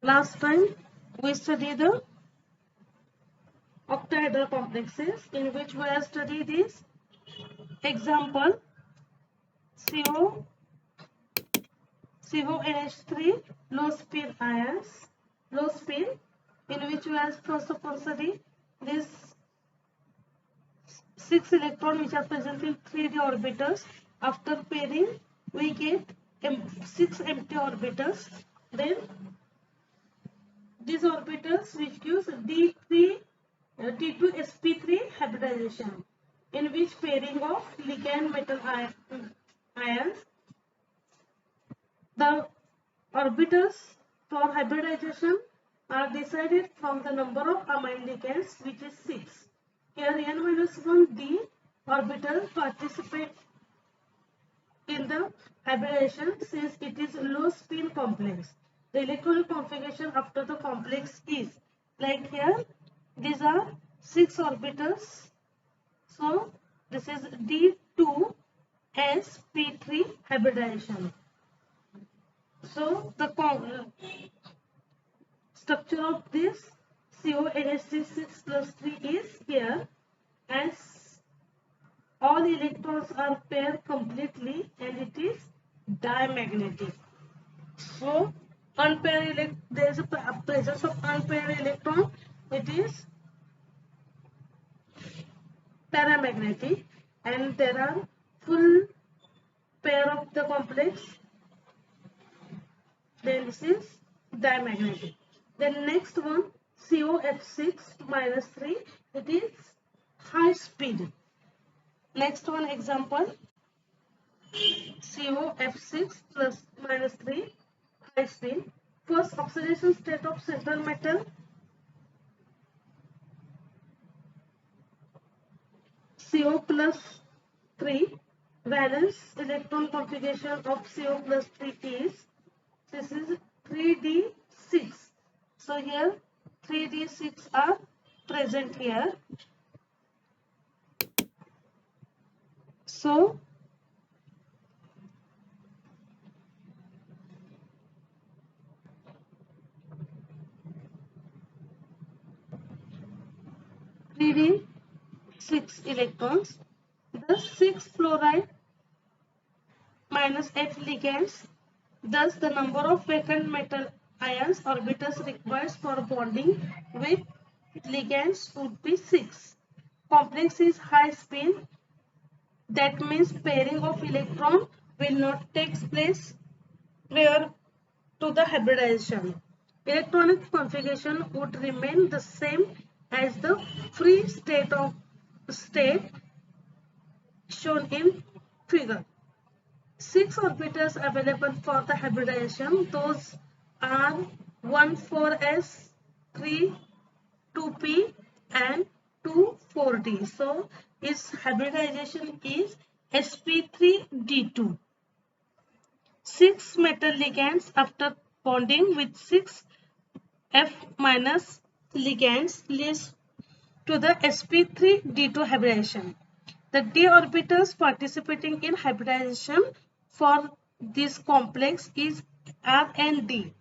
Last time we studied the octahedral complexes, in which we have studied this example CONH3 low spin ions, low spin, in which we have first of all studied this 6 electrons which are present in 3d orbitals. After pairing, we get 6 empty orbitals. Then these orbitals which gives D2sp3 hybridization, in which pairing of ligand metal ions. The orbitals for hybridization are decided from the number of amine ligands, which is 6. Here n-1d orbital participate in the hybridization since it is low spin complex. The electronic configuration after the complex is like here. These are 6 orbitals. So this is D2sp3 hybridization. So the structure of this CONH6 plus 3 is here, as all electrons are paired completely and it is diamagnetic. So unpaired there is a presence of unpaired electron, it is paramagnetic, and there are full pair of the complex, then this is diamagnetic. Then next one COF6 minus 3, it is high speed. Next one example COF6 plus minus 3 high speed. First oxidation state of central metal CO plus 3, valence electron configuration of CO plus 3 is, this is 3d6. So here 3d6 are present here. So d 6 electrons. The 6 fluoride minus F ligands. Thus, the number of vacant metal ions orbitals required for bonding with ligands would be 6. Complex is high spin. That means pairing of electron will not take place prior to the hybridization. Electronic configuration would remain the same as the free state shown in figure. 6 orbitals available for the hybridization. Those are 1,4s, 3, 2p and 2, 4d. So its hybridization is sp3d2. 6 metal ligands after bonding with 6 F minus ligands leads to the sp3d2 hybridization. The d orbitals participating in hybridization for this complex is R and D.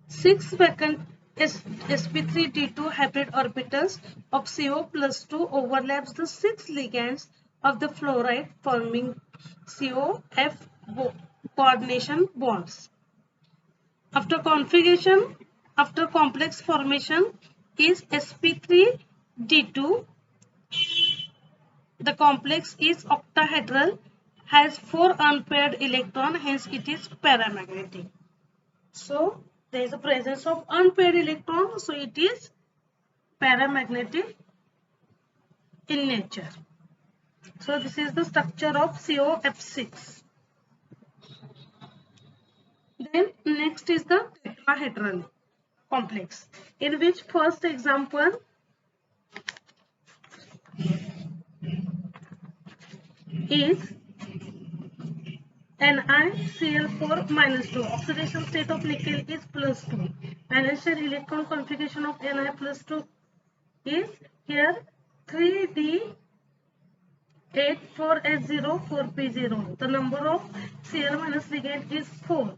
6 vacant sp3d2 hybrid orbitals of CO plus 2 overlaps the 6 ligands of the fluoride, forming COF coordination bonds. After configuration, after complex formation is sp3d2. The complex is octahedral, has 4 unpaired electrons, hence it is paramagnetic. So there is a presence of unpaired electrons, so it is paramagnetic in nature. So this is the structure of COF6. Then next is the tetrahedral complex, in which first example is NiCl4 minus 2. Oxidation state of nickel is plus 2. Financial electron configuration of Ni plus 2 is here 3d8 4s0 4p0. The number of Cl minus ligand is 4.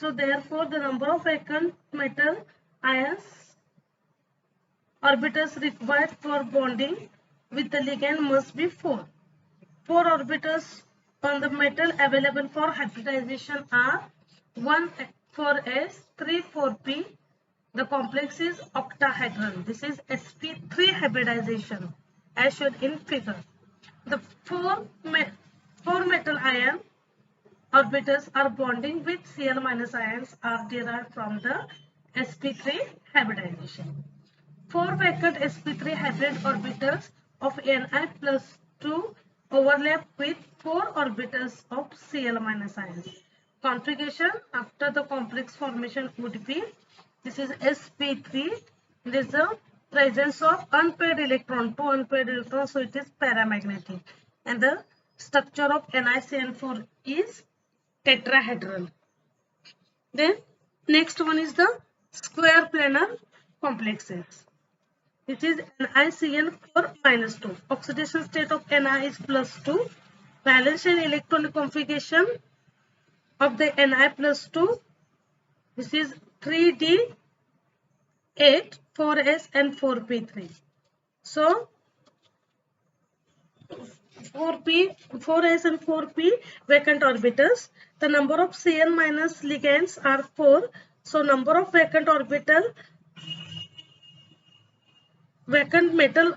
So therefore the number of vacant metal ions orbitals required for bonding with the ligand must be 4. 4 orbitals on the metal available for hybridization are 1 4s, 3 4p. The complex is octahedral. This is sp3 hybridization as shown in figure. The four metal ion orbitals are bonding with Cl- ions are derived from the sp3 hybridization. 4 vacant sp3 hybrid orbitals of Ni+2 overlap with 4 orbitals of Cl- ions. Configuration after the complex formation would be, this is sp3, there is the presence of unpaired electron, 2 unpaired electrons, so it is paramagnetic, and the structure of NiCN4 is tetrahedral. Then next one is the square planar complexes. It is NiCN4 -2. Oxidation state of Ni is +2. Valence and electronic configuration of the Ni+2. This is 3d8, 4s and 4p3. So 4s and 4p vacant orbitals. The number of Cn- ligands are 4. So number of vacant metal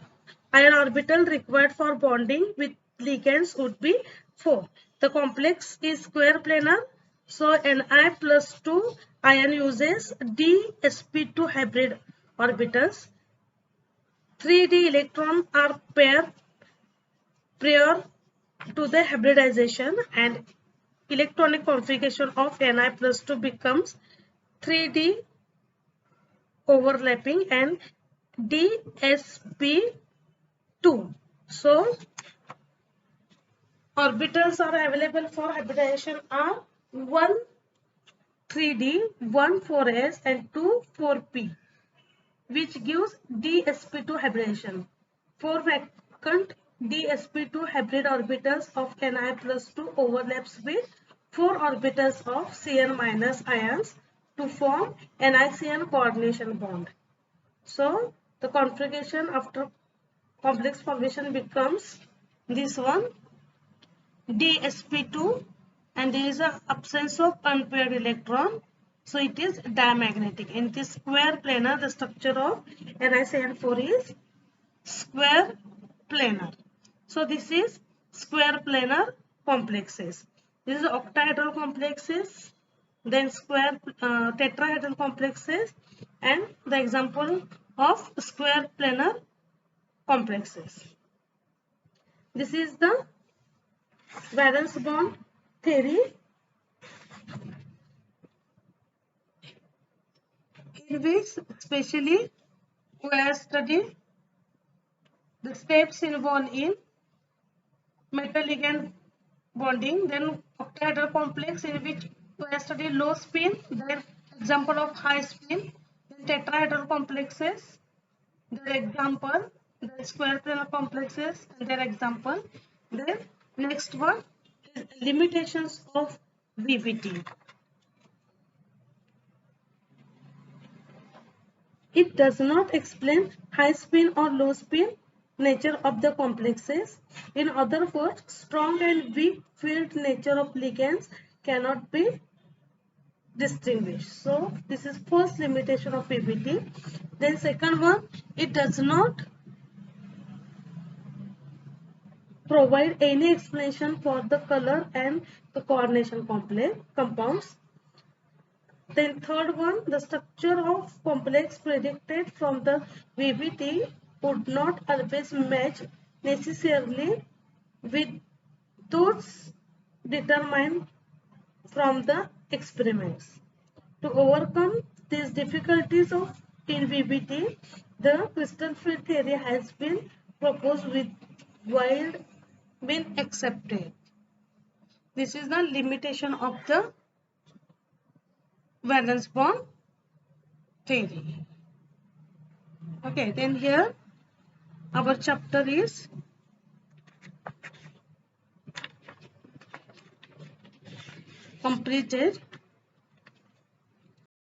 ion orbital required for bonding with ligands would be 4. The complex is square planar. So Ni+2 ion uses d-sp2 hybrid orbitals. 3d electrons are paired prior to the hybridization, and electronic configuration of Ni+2 becomes 3d overlapping and dsp2. So orbitals are available for hybridization are 1 3d, 1 4s and 2 4p, which gives dsp2 hybridization. 4 vacant dsp2 hybrid orbitals of Ni+2 overlaps with 4 orbitals of Cn- ions to form NiCN coordination bond. So the configuration after complex formation becomes this one, dsp2, and there is an absence of unpaired electron, so it is diamagnetic. In this square planar, the structure of NiCN4 is square planar. So this is square planar complexes. This is octahedral complexes, then square tetrahedral complexes, and the example of square planar complexes. This is the valence bond theory, in which especially we are studying the steps involved in metal ligand bonding, then octahedral complex in which we are studying low spin, then example of high spin, then tetrahedral complexes, their example, then square planar complexes and their example. Then next one is limitations of VBT. It does not explain high spin or low spin nature of the complexes. In other words, strong and weak field nature of ligands cannot be distinguished. So this is first limitation of PBT. Then second one, it does not provide any explanation for the color and the coordination compounds. Then third one, the structure of complex predicted from the VBT would not always match necessarily with those determined from the experiments. To overcome these difficulties in VBT, the crystal field theory has been proposed with wide been accepted. This is the limitation of the valence bond theory. Okay, then here our chapter is completed.